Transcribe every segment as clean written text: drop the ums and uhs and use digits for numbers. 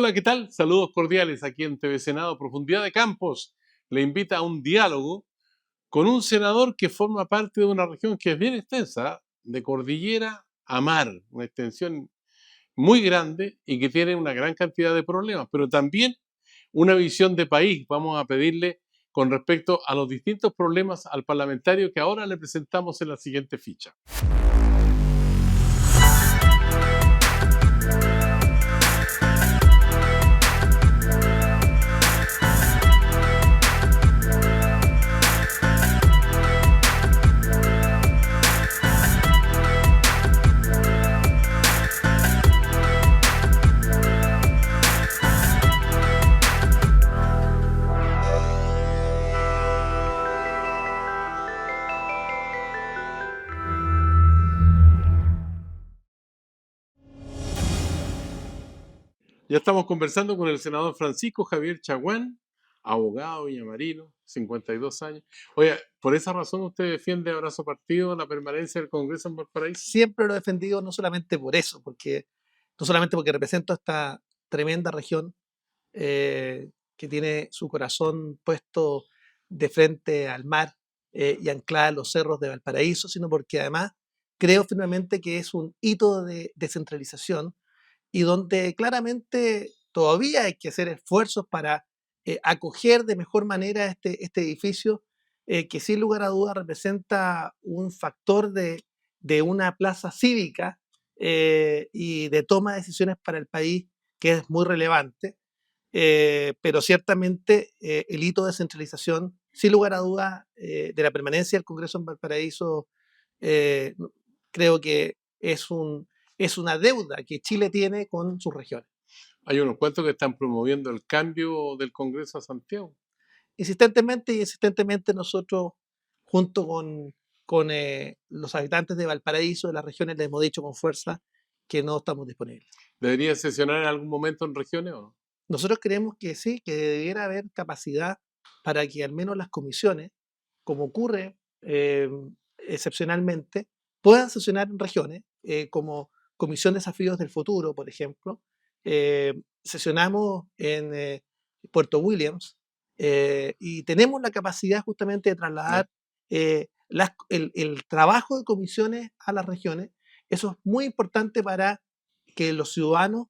Hola, ¿qué tal? Saludos cordiales aquí en TV Senado. Profundidad de Campos le invita a un diálogo con un senador que forma parte de una región que es bien extensa, de cordillera a mar, una extensión muy grande y que tiene una gran cantidad de problemas, pero también una visión de país. Vamos a pedirle con respecto a los distintos problemas al parlamentario que ahora le presentamos en la siguiente ficha. Ya estamos conversando con el senador Francisco Javier Chaguán, abogado villamarino, 52 años. Oye, ¿por esa razón usted defiende Abrazo Partido, la permanencia del Congreso en Valparaíso? Siempre lo he defendido, no solamente por eso, no solamente porque represento esta tremenda región que tiene su corazón puesto de frente al mar y anclada en los cerros de Valparaíso, sino porque además creo firmemente que es un hito de descentralización y donde claramente todavía hay que hacer esfuerzos para acoger de mejor manera este edificio, que sin lugar a dudas representa un factor de una plaza cívica y de toma de decisiones para el país que es muy relevante. Pero ciertamente el hito de centralización, sin lugar a dudas, de la permanencia del Congreso en Valparaíso, eh, creo que es una deuda que Chile tiene con sus regiones. Hay unos cuantos que están promoviendo el cambio del Congreso a Santiago. Insistentemente nosotros, junto con los habitantes de Valparaíso, de las regiones, les hemos dicho con fuerza que no estamos disponibles. ¿Debería sesionar en algún momento en regiones o no? Nosotros creemos que sí, que debiera haber capacidad para que al menos las comisiones, como ocurre excepcionalmente, puedan sesionar en regiones, como Comisión de Desafíos del Futuro, por ejemplo. Sesionamos en Puerto Williams y tenemos la capacidad justamente de trasladar el trabajo de comisiones a las regiones. Eso es muy importante para que los ciudadanos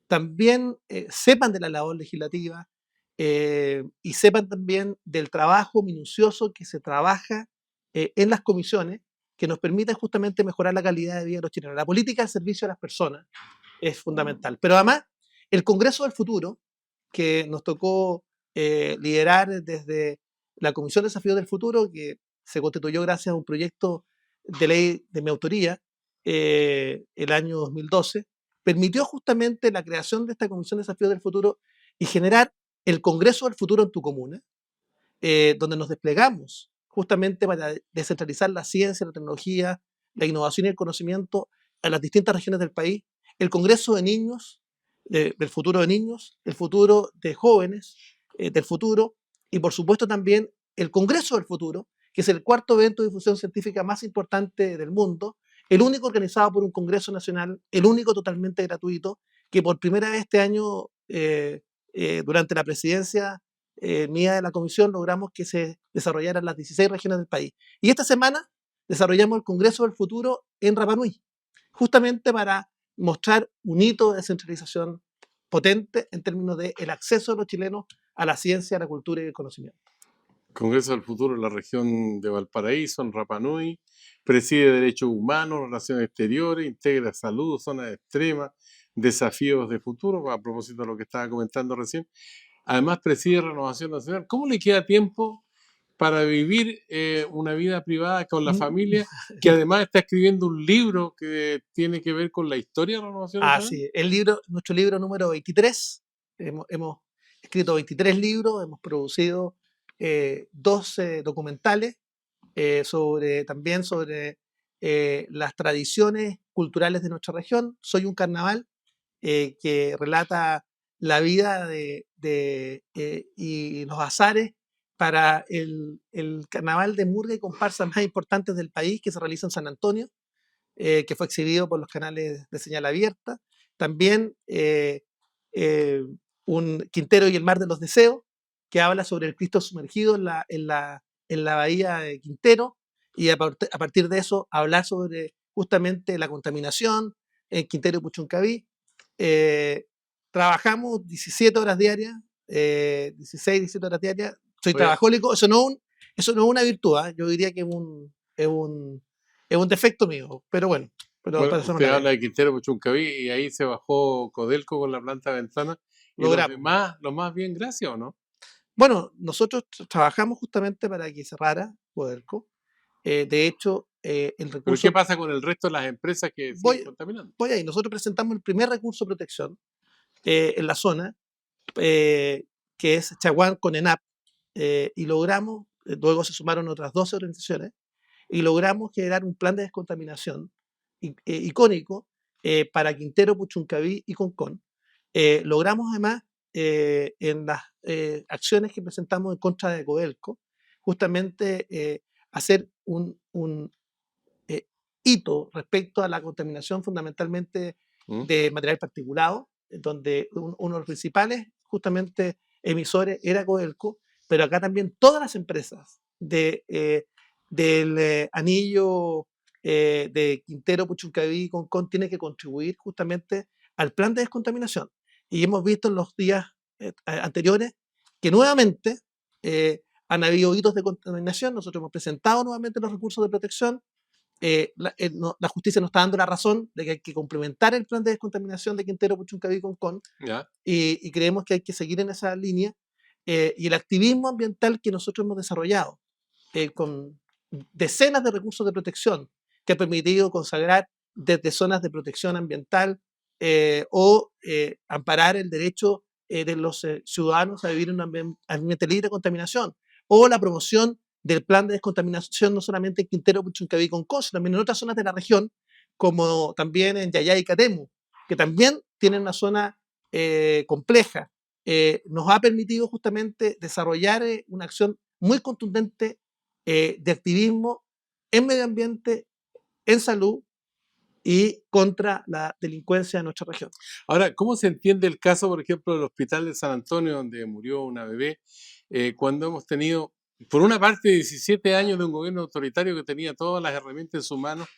también sepan de la labor legislativa y sepan también del trabajo minucioso que se trabaja en las comisiones que nos permiten justamente mejorar la calidad de vida de los chilenos. La política al servicio de las personas es fundamental. Pero además, el Congreso del Futuro, que nos tocó liderar desde la Comisión de Desafíos del Futuro, que se constituyó gracias a un proyecto de ley de mi autoría el año 2012, permitió justamente la creación de esta Comisión de Desafíos del Futuro y generar el Congreso del Futuro en tu comuna, donde nos desplegamos justamente para descentralizar la ciencia, la tecnología, la innovación y el conocimiento a las distintas regiones del país, el Congreso de Niños, del futuro de niños, el futuro de jóvenes, del futuro, y por supuesto también el Congreso del Futuro, que es el cuarto evento de difusión científica más importante del mundo, el único organizado por un Congreso Nacional, el único totalmente gratuito, que por primera vez este año, durante la presidencia mía de la comisión, logramos que se desarrollaran las 16 regiones del país. Y esta semana desarrollamos el Congreso del Futuro en Rapa Nui, justamente para mostrar un hito de descentralización potente en términos del acceso de los chilenos a la ciencia, a la cultura y el conocimiento. Congreso del Futuro en la región de Valparaíso, en Rapa Nui, preside derechos humanos, relaciones exteriores, integra salud, zonas extremas, desafíos de futuro, a propósito de lo que estaba comentando recién. Además preside Renovación Nacional. ¿Cómo le queda tiempo para vivir una vida privada con la familia, que además está escribiendo un libro que tiene que ver con la historia de la Renovación Nacional? Sí, nuestro libro número 23, hemos escrito 23 libros, hemos producido 12 documentales también sobre las tradiciones culturales de nuestra región. Soy un carnaval que relata la vida y los azares para el carnaval de murga y comparsa más importantes del país, que se realiza en San Antonio, que fue exhibido por los canales de señal abierta. También eh, un Quintero y el Mar de los Deseos, que habla sobre el Cristo sumergido en la bahía de Quintero, y a partir de eso hablar sobre justamente la contaminación en Quintero y Puchuncaví. Eh, Trabajamos 17 horas diarias, 16, 17 horas diarias. Soy Oye, trabajólico, eso no es una virtud, ¿eh? Yo diría que es un defecto mío, pero bueno, pero bueno, para eso no usted me habla pega. de Quintero Puchuncaví y ahí se bajó Codelco con la planta ventana y Logramos. los más bien, gracias, ¿o no? Bueno, nosotros trabajamos justamente para que cerrara Codelco. De hecho, el Pero ¿qué recurso, pasa con el resto de las empresas que siguen voy, contaminando? voy ahí, nosotros presentamos el primer recurso de protección en la zona, que es Chaguán con ENAP, y logramos, luego se sumaron otras 12 organizaciones, y logramos generar un plan de descontaminación icónico para Quintero, Puchuncaví y Concón. Logramos además, en las acciones que presentamos en contra de Codelco, justamente hacer un eh, hito respecto a la contaminación fundamentalmente ¿Mm? de material particulado, donde uno de los principales justamente emisores era Codelco, pero acá también todas las empresas del anillo de Quintero, Puchuncaví y Concón tienen que contribuir justamente al plan de descontaminación. Y hemos visto en los días anteriores que nuevamente han habido hitos de contaminación. Nosotros hemos presentado nuevamente los recursos de protección. La justicia nos está dando la razón de que hay que complementar el plan de descontaminación de Quintero, Puchuncaví y Concón, ¿Ya? y creemos que hay que seguir en esa línea. Y el activismo ambiental que nosotros hemos desarrollado con decenas de recursos de protección que ha permitido consagrar desde zonas de protección ambiental amparar el derecho de los ciudadanos a vivir en un ambiente libre de contaminación, o la promoción del plan de descontaminación no solamente en Quintero, Puchuncaví y Concón, sino también en otras zonas de la región, como también en Yayay y Catemu, que también tienen una zona compleja. Nos ha permitido justamente desarrollar una acción muy contundente de activismo en medio ambiente, en salud y contra la delincuencia de nuestra región. Ahora, ¿cómo se entiende el caso, por ejemplo, del Hospital de San Antonio, donde murió una bebé, cuando hemos tenido, por una parte, 17 años de un gobierno autoritario que tenía todas las herramientas en sus manos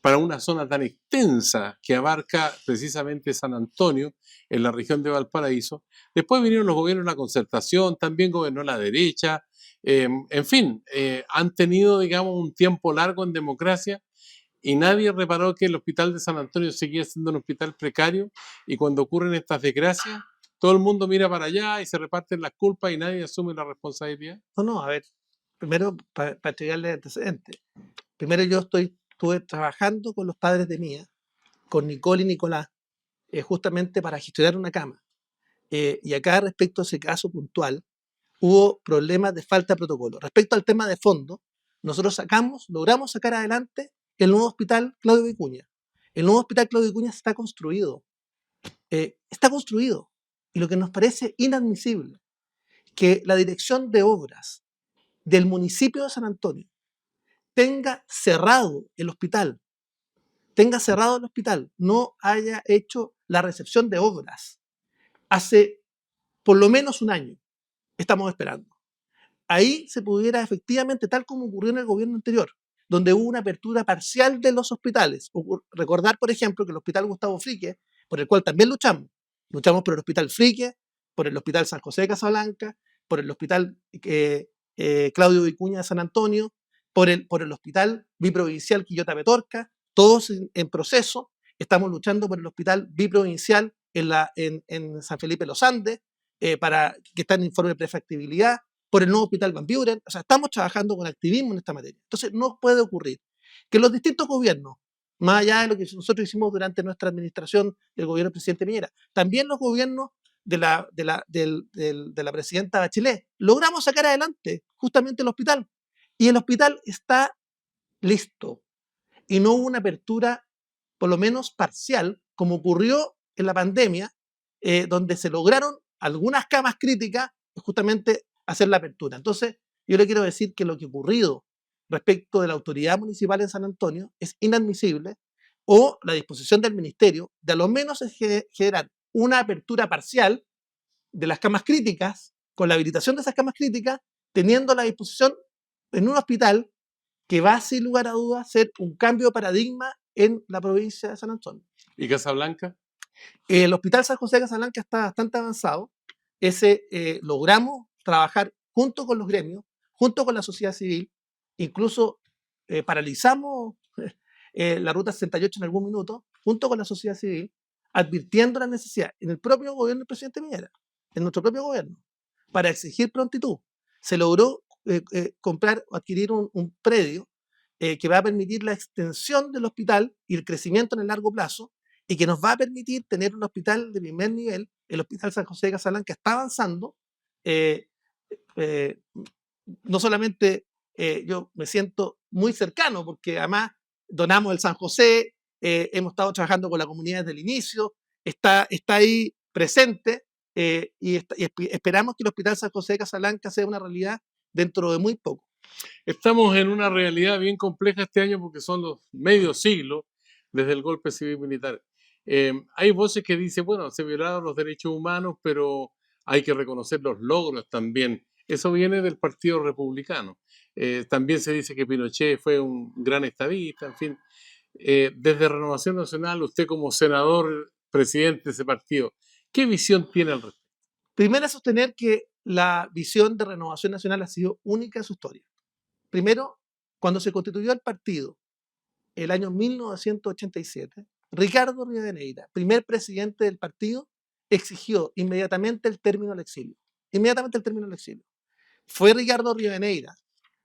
para una zona tan extensa que abarca precisamente San Antonio, en la región de Valparaíso? Después vinieron los gobiernos de la concertación, también gobernó la derecha, en fin, han tenido, digamos, un tiempo largo en democracia y nadie reparó que el hospital de San Antonio seguía siendo un hospital precario y cuando ocurren estas desgracias, todo el mundo mira para allá y se reparten las culpas y nadie asume la responsabilidad. No, no, a ver, primero para entregarle antecedentes. Primero estuve trabajando con los padres de Mía, con Nicole y Nicolás, justamente para gestionar una cama. Y acá respecto a ese caso puntual, hubo problemas de falta de protocolo. Respecto al tema de fondo, nosotros logramos sacar adelante el nuevo hospital Claudio Vicuña. El nuevo hospital Claudio Vicuña está construido. Y lo que nos parece inadmisible, que la dirección de obras del municipio de San Antonio tenga cerrado el hospital, no haya hecho la recepción de obras. Hace por lo menos un año estamos esperando. Ahí se pudiera efectivamente, tal como ocurrió en el gobierno anterior, donde hubo una apertura parcial de los hospitales. Recordar, por ejemplo, que el Hospital Gustavo Frique, por el cual también luchamos por el Hospital Frique, por el Hospital San José de Casablanca, por el Hospital Claudio Vicuña de San Antonio, por el Hospital Biprovincial Quillota Petorca, todos en proceso. Estamos luchando por el Hospital Biprovincial en San Felipe Los Andes, que está en informe de prefactibilidad, por el nuevo hospital Van Buren. O sea, estamos trabajando con activismo en esta materia. Entonces, no puede ocurrir que los distintos gobiernos, más allá de lo que nosotros hicimos durante nuestra administración del gobierno del presidente Piñera, también los gobiernos de la presidenta Bachelet, logramos sacar adelante justamente el hospital. Y el hospital está listo. Y no hubo una apertura, por lo menos parcial, como ocurrió en la pandemia, donde se lograron algunas camas críticas, justamente hacer la apertura. Entonces, yo le quiero decir que lo que ha ocurrido respecto de la autoridad municipal en San Antonio es inadmisible, o la disposición del ministerio de a lo menos es generar una apertura parcial de las camas críticas, con la habilitación de esas camas críticas, teniendo a la disposición en un hospital que va sin lugar a dudas a ser un cambio de paradigma en la provincia de San Antonio. ¿Y Casablanca? El Hospital San José de Casablanca está bastante avanzado. Logramos trabajar junto con los gremios, junto con la sociedad civil, incluso paralizamos la ruta 68 en algún minuto, junto con la sociedad civil, advirtiendo la necesidad en el propio gobierno del presidente Piñera, en nuestro propio gobierno, para exigir prontitud. Se logró comprar o adquirir un predio que va a permitir la extensión del hospital y el crecimiento en el largo plazo, y que nos va a permitir tener un hospital de primer nivel. El Hospital San José de Casablanca está avanzando. eh, eh, no solamente yo me siento muy cercano, porque además donamos el San José, hemos estado trabajando con la comunidad desde el inicio, está ahí presente, y esperamos que el Hospital San José de Casablanca sea una realidad dentro de muy poco. Estamos en una realidad bien compleja este año porque son los medio siglo desde el golpe civil-militar. Hay voces que dicen, bueno, se violaron los derechos humanos, pero hay que reconocer los logros también. Eso viene del Partido Republicano. También se dice que Pinochet fue un gran estadista, en fin. Desde Renovación Nacional, usted como senador, presidente de ese partido, ¿qué visión tiene al respecto? Primero, sostener que la visión de Renovación Nacional ha sido única en su historia. Primero, cuando se constituyó el partido, el año 1987, Ricardo Rivadeneira, primer presidente del partido, exigió inmediatamente el término del exilio. Inmediatamente el término del exilio. Fue Ricardo Rivadeneira,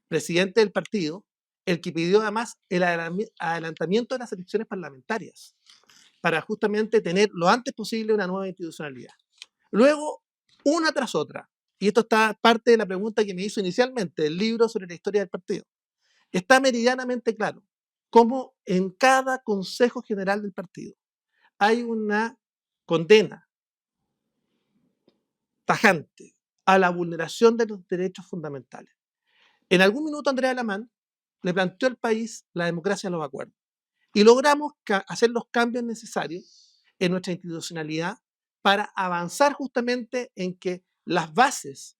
presidente del partido, el que pidió además el adelantamiento de las elecciones parlamentarias para justamente tener lo antes posible una nueva institucionalidad. Luego, una tras otra, y esto está parte de la pregunta que me hizo inicialmente, el libro sobre la historia del partido, está meridianamente claro cómo en cada Consejo General del partido hay una condena tajante a la vulneración de los derechos fundamentales. En algún minuto Andrea Alamán le planteó al país la democracia de los acuerdos y logramos hacer los cambios necesarios en nuestra institucionalidad para avanzar justamente en que las bases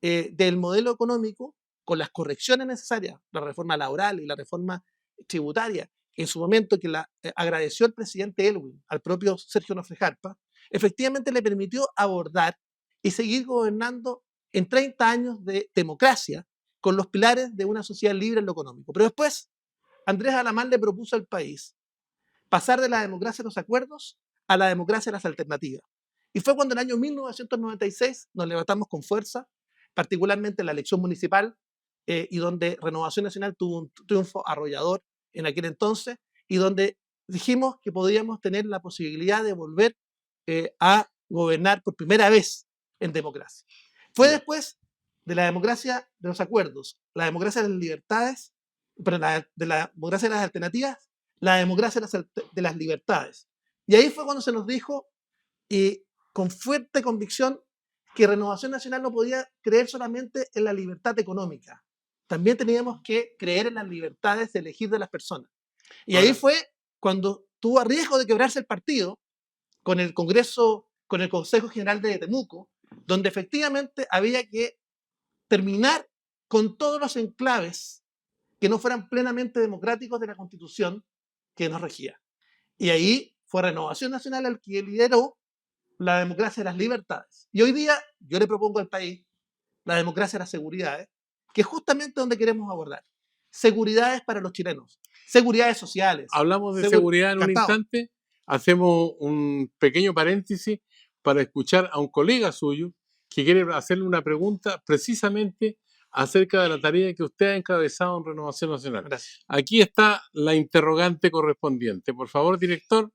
del modelo económico, con las correcciones necesarias, la reforma laboral y la reforma tributaria, en su momento que la agradeció el presidente Elwin al propio Sergio Nofre Jarpa, efectivamente le permitió abordar y seguir gobernando en 30 años de democracia con los pilares de una sociedad libre en lo económico. Pero después, Andrés Alamán le propuso al país pasar de la democracia de los acuerdos a la democracia de las alternativas. Y fue cuando en el año 1996 nos levantamos con fuerza, particularmente en la elección municipal, y donde Renovación Nacional tuvo un triunfo arrollador en aquel entonces, y donde dijimos que podíamos tener la posibilidad de volver a gobernar por primera vez en democracia. Fue después de la democracia de los acuerdos, la democracia de las libertades, pero de la democracia de las alternativas, la democracia de las libertades. Y ahí fue cuando se nos dijo, y con fuerte convicción, que Renovación Nacional no podía creer solamente en la libertad económica, también teníamos que creer en las libertades de elegir de las personas. Y ahí fue cuando tuvo a riesgo de quebrarse el partido con el Congreso, con el Consejo General de Temuco, donde efectivamente había que terminar con todos los enclaves que no fueran plenamente democráticos de la Constitución que nos regía. Y ahí fue Renovación Nacional el que lideró la democracia de las libertades. Y hoy día yo le propongo al país la democracia de las seguridades, que es justamente donde queremos abordar. Seguridades para los chilenos, seguridades sociales. Hablamos de seguridad en un instante, hacemos un pequeño paréntesis para escuchar a un colega suyo que quiere hacerle una pregunta precisamente acerca de la tarea que usted ha encabezado en Renovación Nacional. Gracias. Aquí está la interrogante correspondiente. Por favor, director.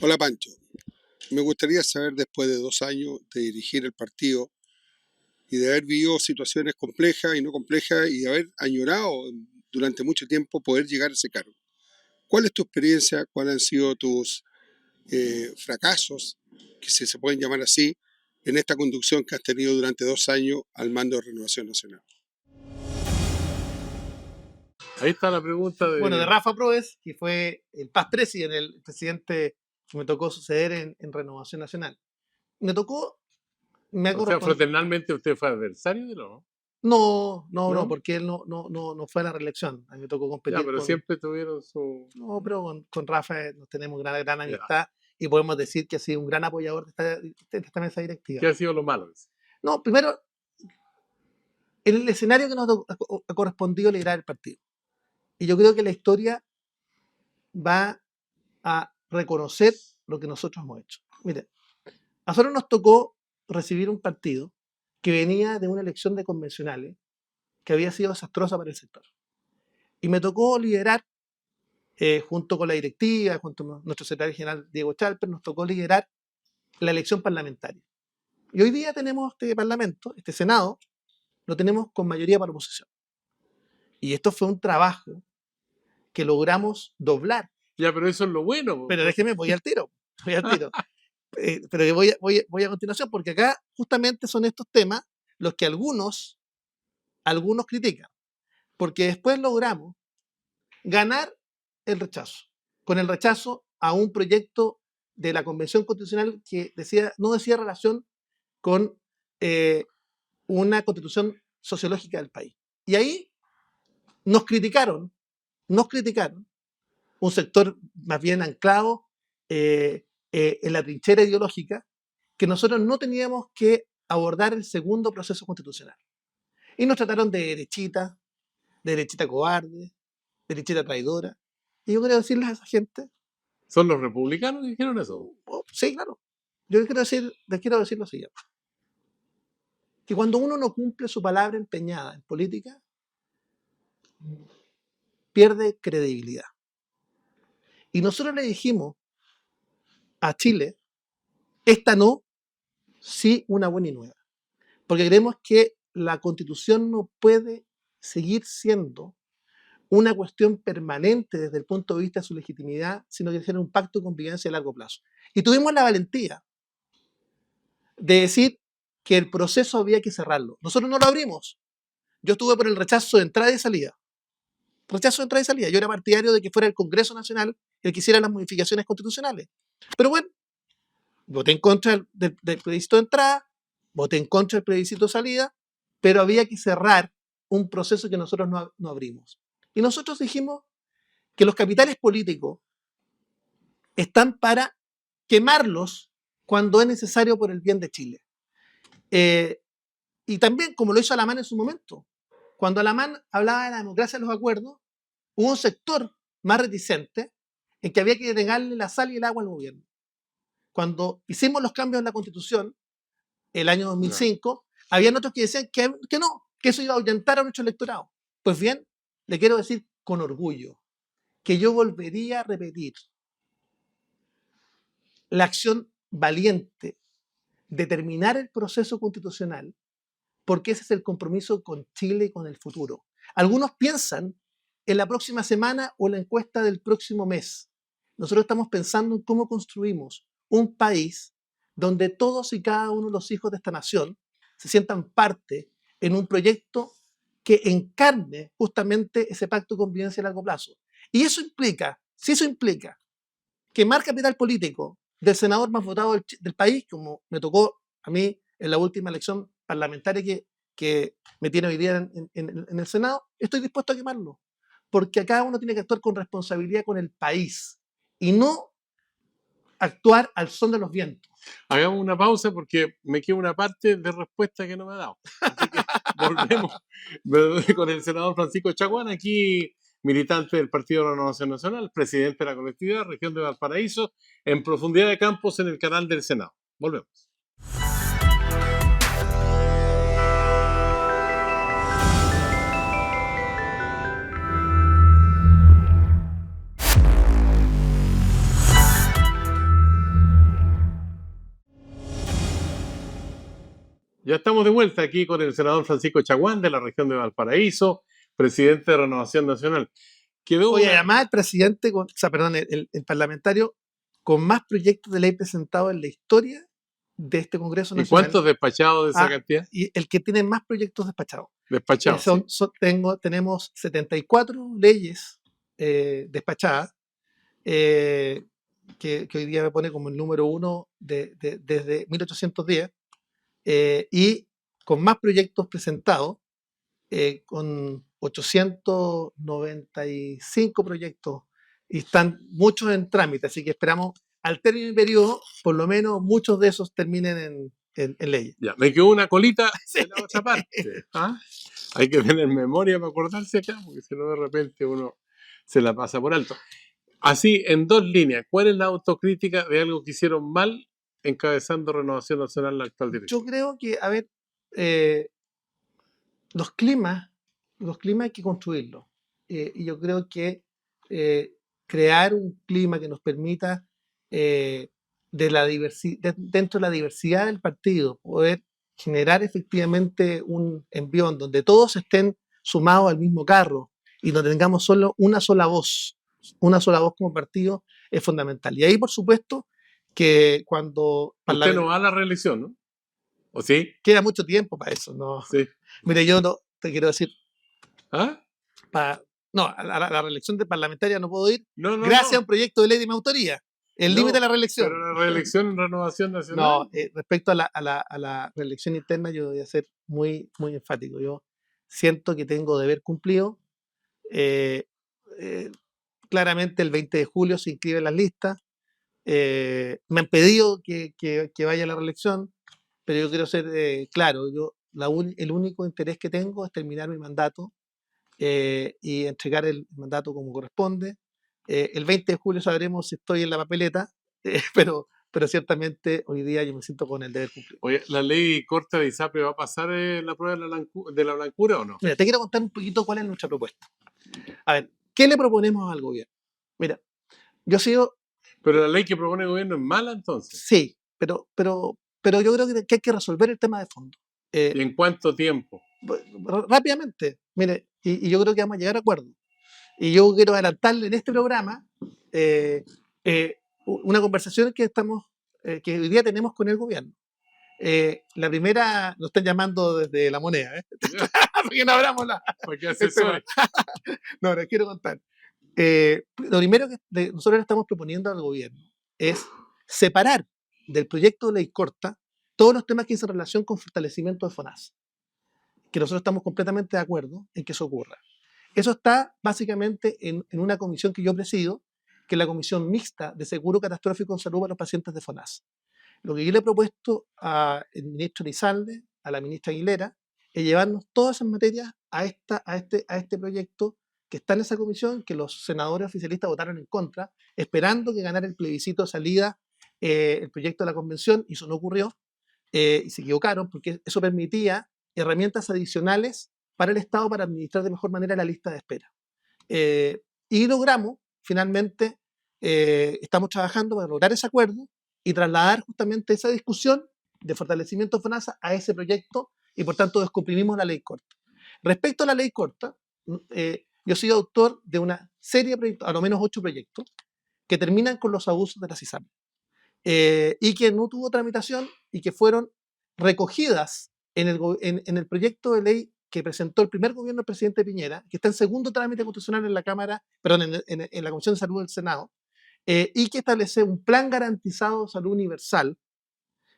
Hola, Pancho. Me gustaría saber, después de 2 años de dirigir el partido y de haber vivido situaciones complejas y no complejas y de haber añorado durante mucho tiempo poder llegar a ese cargo, ¿cuál es tu experiencia? ¿Cuáles han sido tus fracasos, que si se pueden llamar así, en esta conducción que has tenido durante 2 años al mando de Renovación Nacional? Ahí está la pregunta de Rafa Proes, que fue el past president, el presidente me tocó suceder en Renovación Nacional. Me tocó, me ha O sea, correspondido. fraternalmente usted fue adversario de lo, No, ¿no? porque él no fue a la reelección. A mí me tocó Ya, competir pero con. siempre tuvieron su... No, pero con Rafa nos tenemos gran Ya. amistad y podemos decir que ha sido un gran apoyador de esta mesa directiva. ¿Qué ha sido lo malo? No, primero, en el escenario que nos ha correspondido liderar el partido. Y yo creo que la historia va a reconocer lo que nosotros hemos hecho. Mire, a nosotros nos tocó recibir un partido que venía de una elección de convencionales que había sido desastrosa para el sector. Y me tocó liderar, junto con la directiva, junto con nuestro secretario general Diego Chalper, nos tocó liderar la elección parlamentaria. Y hoy día tenemos este Parlamento, este Senado, lo tenemos con mayoría para oposición. Y esto fue un trabajo que logramos doblar. Ya, pero eso es lo bueno. Pero déjeme, voy al tiro. Voy al tiro. Pero voy a continuación, porque acá justamente son estos temas los que algunos critican. Porque después logramos ganar el rechazo. Con el rechazo a un proyecto de la Convención Constitucional que no decía relación con una constitución sociológica del país. Y ahí nos criticaron un sector más bien anclado en la trinchera ideológica, que nosotros no teníamos que abordar el segundo proceso constitucional. Y nos trataron de derechita cobarde, derechita traidora. Y yo quiero decirles a esa gente, ¿Son los republicanos que dijeron eso? sí, claro, yo les quiero decir lo siguiente, que cuando uno no cumple su palabra empeñada en política, pierde credibilidad. Y nosotros le dijimos a Chile, esta no, sí una buena y nueva. Porque creemos que la Constitución no puede seguir siendo una cuestión permanente desde el punto de vista de su legitimidad, sino que ser un pacto de convivencia a largo plazo. Y tuvimos la valentía de decir que el proceso había que cerrarlo. Nosotros no lo abrimos. Yo estuve por el rechazo de entrada y salida. Rechazo de entrada y salida. Yo era partidario de que fuera el Congreso Nacional el que hiciera las modificaciones constitucionales. Pero bueno, voté en contra del plebiscito de entrada, voté en contra del plebiscito de salida, pero había que cerrar un proceso que nosotros no abrimos. Y nosotros dijimos que los capitales políticos están para quemarlos cuando es necesario por el bien de Chile. Y también, como lo hizo Alamán en su momento, cuando Alamán hablaba de la democracia de los acuerdos, hubo un sector más reticente en que había que negarle la sal y el agua al gobierno. Cuando hicimos los cambios en la Constitución, el año 2005, habían otros que decían que no, que eso iba a ahuyentar a nuestro electorado. Pues bien, le quiero decir con orgullo que yo volvería a repetir la acción valiente de terminar el proceso constitucional, porque ese es el compromiso con Chile y con el futuro. Algunos piensan en la próxima semana o en la encuesta del próximo mes. Nosotros estamos pensando en cómo construimos un país donde todos y cada uno de los hijos de esta nación se sientan parte en un proyecto que encarne justamente ese pacto de convivencia a largo plazo. Y eso implica, si eso implica quemar capital político del senador más votado del país, como me tocó a mí en la última elección parlamentaria que me tiene hoy día en el Senado, estoy dispuesto a quemarlo. Porque acá uno tiene que actuar con responsabilidad con el país y no actuar al son de los vientos. Hagamos una pausa porque me queda una parte de respuesta que no me ha dado. Así que volvemos con el senador Francisco Chaguán, aquí militante del Partido de la Renovación Nacional, presidente de la colectividad, región de Valparaíso, en profundidad de campos en el canal del Senado. Volvemos. Ya estamos de vuelta aquí con el senador Francisco Chaguán de la región de Valparaíso, presidente de Renovación Nacional. Oye, además el presidente, el parlamentario con más proyectos de ley presentados en la historia de este Congreso Nacional. ¿Y cuántos despachados de esa cantidad? Y el que tiene más proyectos despachados. Despachados. Tenemos 74 leyes despachadas, que hoy día me pone como el número uno desde 1810, y con más proyectos presentados, con 895 proyectos, y están muchos en trámite, así que esperamos al término del periodo, por lo menos muchos de esos terminen en leyes. Ya, me quedó una colita Sí. de la otra parte. ¿Ah? Hay que tener memoria para acordarse acá, porque si no de repente uno se la pasa por alto. Así, en 2 líneas, ¿cuál es la autocrítica de algo que hicieron mal encabezando Renovación Nacional la actual Yo dirección? creo que, a ver, eh, los climas, hay que construirlos. Y yo creo que eh, crear un clima que nos permita, dentro de la diversidad del partido, poder generar efectivamente un envión donde todos estén sumados al mismo carro y no tengamos solo una sola voz como partido, es fundamental. Y ahí, por supuesto, que cuando Usted no va a la reelección, ¿no? ¿O sí? queda mucho tiempo para eso, ¿no? Sí. Mire, yo no te quiero decir, ¿Ah? no, a la reelección de parlamentaria no puedo ir No, no, gracias a un no. proyecto de ley de mi autoría. El límite No, de la reelección. pero la reelección en Renovación No, Nacional. respecto a la reelección interna, yo voy a ser muy, muy enfático. Yo siento que tengo deber cumplido. Eh, eh, claramente el 20 de julio se inscriben las listas. Me han pedido que vaya a la reelección, pero yo quiero ser claro. El único interés que tengo es terminar mi mandato, y entregar el mandato como corresponde. El 20 de julio sabremos si estoy en la papeleta, pero ciertamente hoy día yo me siento con el deber cumplido. Oye, ¿la ley corta de ISAPRE va a pasar la prueba de la blancura o no? Mira, te quiero contar un poquito cuál es nuestra propuesta. A ver, ¿qué le proponemos al gobierno? Mira, yo he sido, Pero la ley que propone el gobierno es mala entonces. sí, pero yo creo que hay que resolver el tema de fondo. Eh, ¿Y en cuánto tiempo? Rápidamente, mire, y yo creo que vamos a llegar a acuerdos. Y yo quiero adelantarle en este programa eh, una conversación que hoy día tenemos con el gobierno. La primera, nos están llamando desde La Moneda, porque no abramos ¿Para qué el tema. asesores? No, les quiero contar. Lo primero que nosotros le estamos proponiendo al gobierno es separar del proyecto de ley corta todos los temas que dicen relación con fortalecimiento de FONASA, que nosotros estamos completamente de acuerdo en que eso ocurra. Eso está básicamente en una comisión que yo presido, que es la Comisión Mixta de Seguro Catastrófico en Salud para los pacientes de FONASA. Lo que yo le he propuesto al ministro Elizalde, a la ministra Aguilera, es llevarnos todas esas materias a este proyecto que está en esa comisión, que los senadores oficialistas votaron en contra, esperando que ganara el plebiscito de salida el proyecto de la convención, y eso no ocurrió, y se equivocaron, porque eso permitía herramientas adicionales para el Estado para administrar de mejor manera la lista de espera. Y logramos, finalmente, estamos trabajando para lograr ese acuerdo y trasladar justamente esa discusión de fortalecimiento de FONASA a ese proyecto, y por tanto descomprimimos la ley corta. Respecto a la ley corta, yo soy autor de una serie de proyectos, a lo menos 8 proyectos, que terminan con los abusos de la CISAPRE, y que no tuvo tramitación y que fueron recogidas en el proyecto de ley que presentó el primer gobierno del presidente Piñera, que está en segundo trámite constitucional en la Cámara, perdón, en la Comisión de Salud del Senado, y que establece un plan garantizado de salud universal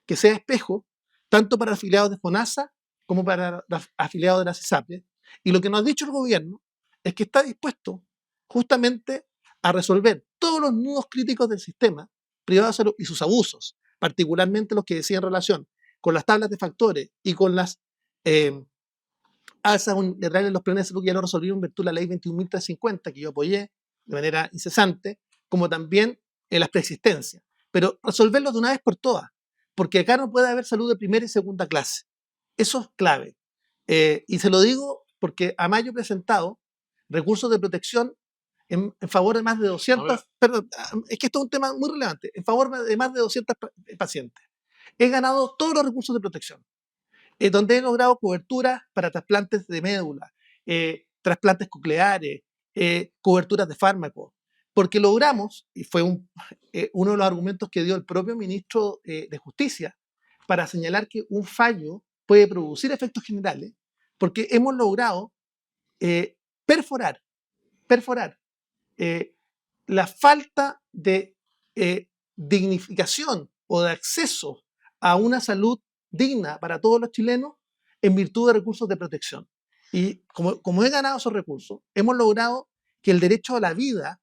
que sea espejo tanto para afiliados de FONASA como para afiliados de la CISAPRE. Y lo que nos ha dicho el gobierno es que está dispuesto justamente a resolver todos los nudos críticos del sistema privado de salud y sus abusos, particularmente los que decían en relación con las tablas de factores y con las alzas unilaterales en los planes de salud, que ya lo resolvieron en virtud de la ley 21.350, que yo apoyé de manera incesante, como también en las preexistencias. Pero resolverlo de una vez por todas, porque acá no puede haber salud de primera y segunda clase. Eso es clave. Y se lo digo porque a mayo he presentado recursos de protección en favor de más de 200, Ahora, perdón, es que esto es un tema muy relevante, en favor de más de 200 pacientes. He ganado todos los recursos de protección, donde he logrado cobertura para trasplantes de médula, trasplantes cocleares, coberturas de fármacos, porque logramos, y fue uno de los argumentos que dio el propio ministro de Justicia, para señalar que un fallo puede producir efectos generales, porque hemos logrado perforar la falta de dignificación o de acceso a una salud digna para todos los chilenos en virtud de recursos de protección. Y como he ganado esos recursos, hemos logrado que el derecho a la vida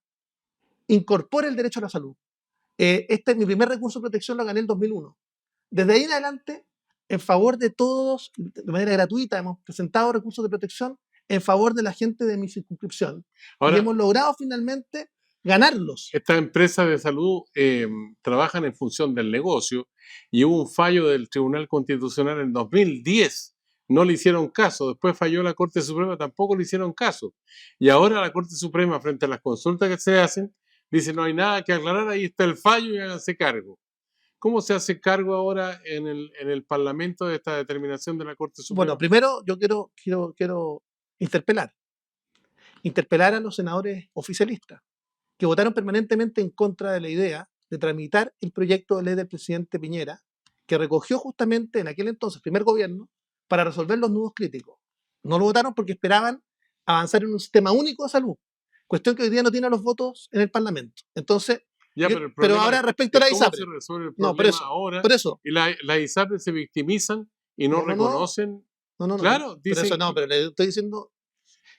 incorpore el derecho a la salud. Este es mi primer recurso de protección, lo gané en el 2001. Desde ahí en adelante, en favor de todos, de manera gratuita, hemos presentado recursos de protección en favor de la gente de mi circunscripción. Y Ahora, hemos logrado finalmente ganarlos. estas empresas de salud trabajan en función del negocio y hubo un fallo del Tribunal Constitucional en 2010. No le hicieron caso. Después falló la Corte Suprema, tampoco le hicieron caso. Y ahora la Corte Suprema, frente a las consultas que se hacen, dice no hay nada que aclarar, ahí está el fallo y háganse cargo. ¿Cómo se hace cargo ahora en el Parlamento de esta determinación de la Corte Suprema? Bueno, primero yo quiero interpelar a los senadores oficialistas que votaron permanentemente en contra de la idea de tramitar el proyecto de ley del presidente Piñera, que recogió justamente en aquel entonces, primer gobierno, para resolver los nudos críticos. No lo votaron porque esperaban avanzar en un sistema único de salud, cuestión que hoy día no tiene los votos en el Parlamento. Entonces, Ya, pero ahora respecto a la ¿cómo ISAPRE, se resuelve el no, problema ahora? por eso, Y las ISAPRE se victimizan y no reconocen. no, Claro, pero dicen eso no, pero le estoy diciendo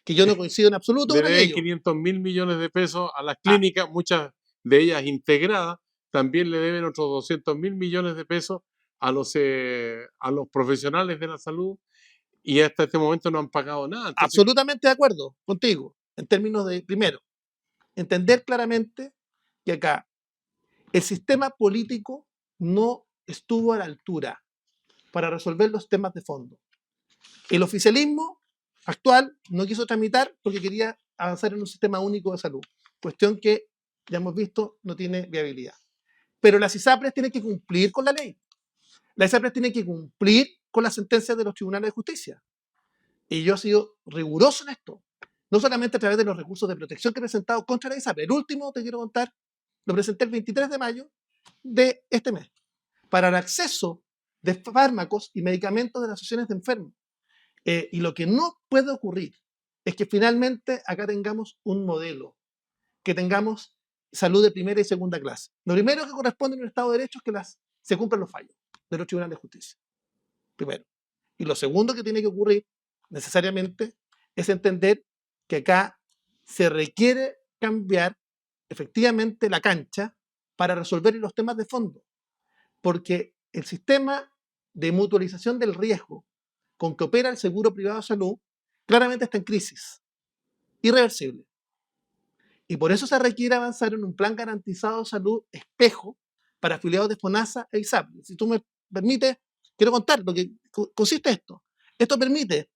que yo no coincido en absoluto le con deben ello. 500.000 millones de pesos a las clínicas, muchas de ellas integradas. También le deben otros 200.000 millones de pesos a los profesionales de la salud y hasta este momento no han pagado nada. Entonces, Absolutamente de acuerdo contigo, en términos de, primero, entender claramente que acá el sistema político no estuvo a la altura para resolver los temas de fondo. El oficialismo actual no quiso tramitar porque quería avanzar en un sistema único de salud, cuestión que ya hemos visto no tiene viabilidad. Pero las ISAPRES tienen que cumplir con la ley. Las ISAPRES tienen que cumplir con las sentencias de los tribunales de justicia. Y yo he sido riguroso en esto, no solamente a través de los recursos de protección que he presentado contra la ISAPRE. El último, te quiero contar, lo presenté el 23 de mayo de este mes, para el acceso de fármacos y medicamentos de las asociaciones de enfermos. Y lo que no puede ocurrir es que finalmente acá tengamos un modelo, que tengamos salud de primera y segunda clase. Lo primero que corresponde en un Estado de Derecho es que se cumplan los fallos de los tribunales de justicia. Primero. Y lo segundo que tiene que ocurrir necesariamente es entender que acá se requiere cambiar efectivamente la cancha para resolver los temas de fondo. Porque el sistema de mutualización del riesgo con que opera el seguro privado de salud claramente está en crisis, irreversible. Y por eso se requiere avanzar en un plan garantizado de salud espejo para afiliados de FONASA e ISAPRE. Si tú me permites, quiero contar lo que consiste esto. Esto permite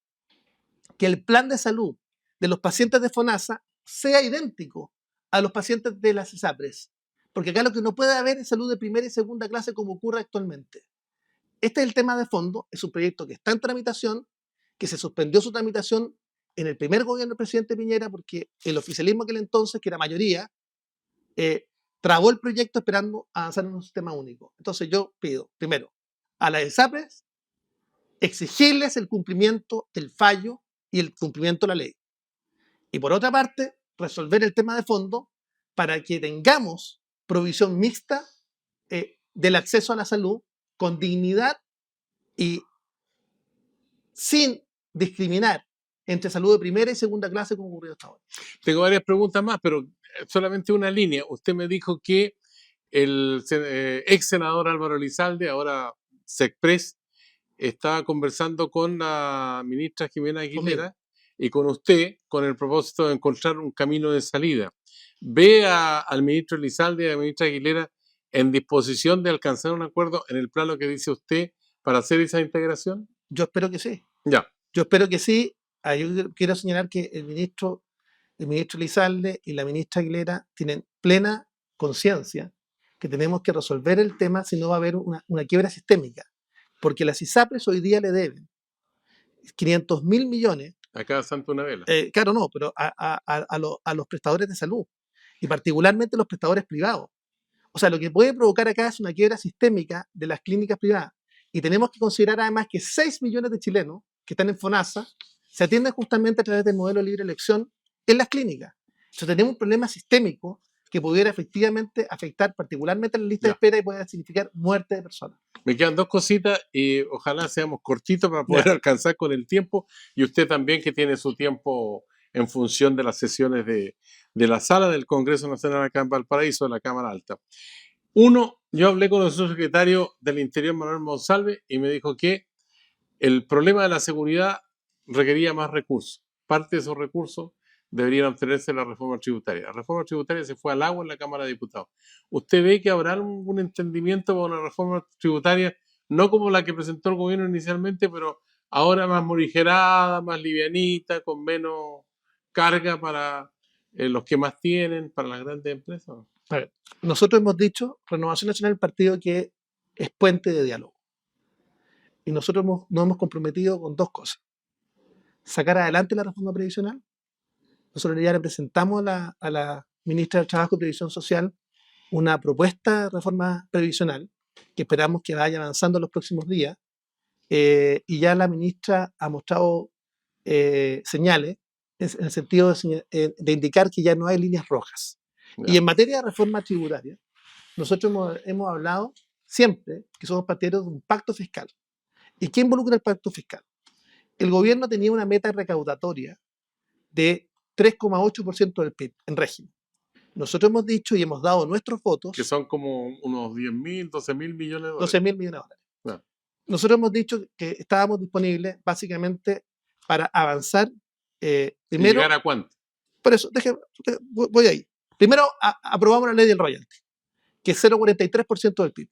que el plan de salud de los pacientes de FONASA sea idéntico a los pacientes de las ISAPRES. Porque acá lo que no puede haber es salud de primera y segunda clase como ocurre actualmente. Este es el tema de fondo, es un proyecto que está en tramitación, que se suspendió su tramitación en el primer gobierno del presidente Piñera porque el oficialismo aquel entonces, que era mayoría, trabó el proyecto esperando avanzar en un sistema único. Entonces yo pido, primero, a las ISAPRES exigirles el cumplimiento del fallo y el cumplimiento de la ley. Y por otra parte, resolver el tema de fondo para que tengamos provisión mixta del acceso a la salud con dignidad y sin discriminar entre salud de primera y segunda clase como ocurrió hasta ahora. tengo varias preguntas más, pero solamente una línea. Usted me dijo que el ex senador Álvaro Elizalde, ahora SECPRES, estaba conversando con la ministra Jimena Aguilera y con usted con el propósito de encontrar un camino de salida. ¿Ve al ministro Elizalde y a la ministra Aguilera en disposición de alcanzar un acuerdo en el plano que dice usted para hacer esa integración? Yo espero que sí. Ya. Yo espero que sí. Yo quiero señalar que el ministro Elizalde y la ministra Aguilera tienen plena conciencia que tenemos que resolver el tema si no va a haber una quiebra sistémica. Porque las ISAPRES hoy día le deben 500.000 millones. Acá Santa una vela. Claro, no, pero a los prestadores de salud y particularmente los prestadores privados. O sea, lo que puede provocar acá es una quiebra sistémica de las clínicas privadas. Y tenemos que considerar además que 6 millones de chilenos que están en FONASA se atienden justamente a través del modelo de libre elección en las clínicas. Entonces tenemos un problema sistémico que pudiera efectivamente afectar particularmente la lista de Ya. espera y pueda significar muerte de personas. Me quedan dos cositas y ojalá seamos cortitos para poder Ya. alcanzar con el tiempo. Y usted también, que tiene su tiempo en función de las sesiones de la sala del Congreso Nacional acá en Valparaíso, de la Cámara Alta. Uno, yo hablé con el subsecretario del Interior, Manuel Monsalve, y me dijo que el problema de la seguridad requería más recursos. Parte de esos recursos deberían obtenerse en la reforma tributaria. La reforma tributaria se fue al agua en la Cámara de Diputados. ¿Usted ve que habrá un entendimiento para una reforma tributaria, no como la que presentó el gobierno inicialmente, pero ahora más morigerada, más livianita, con menos carga para los que más tienen, para las grandes empresas? A ver, nosotros hemos dicho, Renovación Nacional es el partido que es puente de diálogo. Y nosotros nos hemos comprometido con dos cosas. Sacar adelante la reforma previsional. Nosotros ya le presentamos a la ministra de Trabajo y Previsión Social una propuesta de reforma previsional que esperamos que vaya avanzando en los próximos días. Y ya la ministra ha mostrado señales en el sentido de indicar que ya no hay líneas rojas. Ya. Y en materia de reforma tributaria, nosotros hemos hablado siempre que somos partidarios de un pacto fiscal. ¿Y qué involucra el pacto fiscal? El gobierno tenía una meta recaudatoria de 3,8% del PIB en régimen. Nosotros hemos dicho y hemos dado nuestros votos, Que son como unos 10.000, 12.000 millones de dólares. 12.000 millones de dólares. Ya. Nosotros hemos dicho que estábamos disponibles básicamente para avanzar ¿Y primero. llegar a cuánto? Por eso, voy ahí. Primero aprobamos la ley del royalty, que es 0,43% del PIB.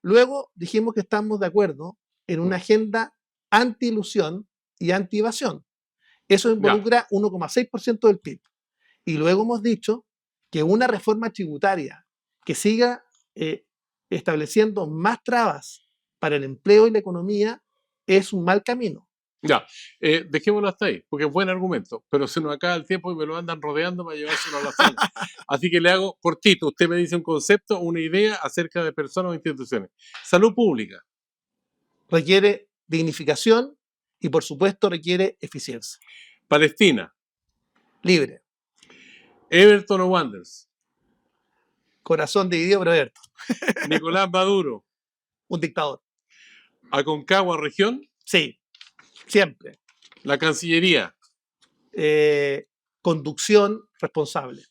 Luego dijimos que estamos de acuerdo en una agenda anti-ilusión y anti-evasión. Eso involucra 1,6% del PIB. Y luego hemos dicho que una reforma tributaria que siga estableciendo más trabas para el empleo y la economía es un mal camino. Ya, dejémoslo hasta ahí, porque es buen argumento, pero se nos acaba el tiempo y me lo andan rodeando para llevárselo a la sala. Así que le hago cortito. Usted me dice un concepto, una idea acerca de personas o instituciones. Salud pública. Requiere dignificación y, por supuesto, requiere eficiencia. Palestina. Libre. Everton o Wanderers. Corazón dividido, pero abierto. Nicolás Maduro. Un dictador. Aconcagua región. Sí, siempre. La Cancillería. Conducción responsable.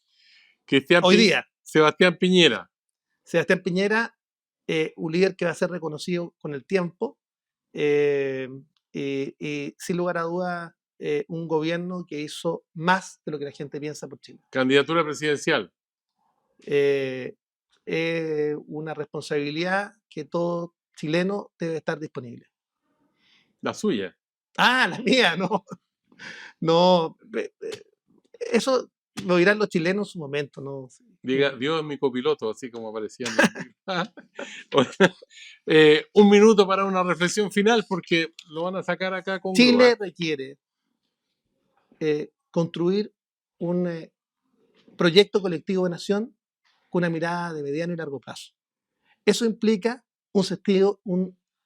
Hoy día. Sebastián Piñera. Sebastián Piñera, un líder que va a ser reconocido con el tiempo y sin lugar a dudas un gobierno que hizo más de lo que la gente piensa por Chile. Candidatura presidencial. Una responsabilidad que todo chileno debe estar disponible. La suya. Ah, la mía, no. No, eso lo dirán los chilenos en su momento, ¿no? Diga, Dios es mi copiloto, así como aparecía. Un minuto para una reflexión final, porque lo van a sacar acá con Chile grúa. requiere construir un proyecto colectivo de nación con una mirada de mediano y largo plazo. Eso implica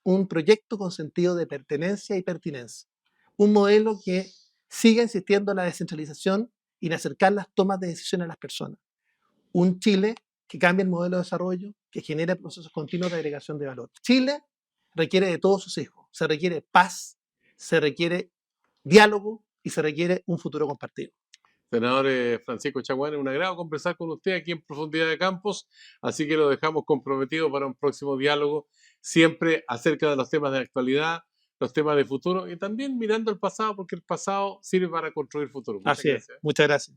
un proyecto con sentido de pertenencia y pertinencia. Un modelo que siga insistiendo en la descentralización y en acercar las tomas de decisiones a las personas. Un Chile que cambie el modelo de desarrollo, que genere procesos continuos de agregación de valor. Chile requiere de todos sus hijos. Se requiere paz, se requiere diálogo y se requiere un futuro compartido. Senador Francisco Chaguán, es un agrado conversar con usted aquí en Profundidad de Campos, así que lo dejamos comprometido para un próximo diálogo, siempre acerca de los temas de actualidad, los temas de futuro y también mirando el pasado, porque el pasado sirve para construir futuro. Muchas gracias. Muchas gracias.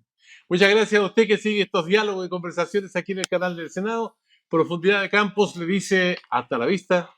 Muchas gracias a usted que sigue estos diálogos y conversaciones aquí en el canal del Senado. Profundidad de Campos le dice hasta la vista.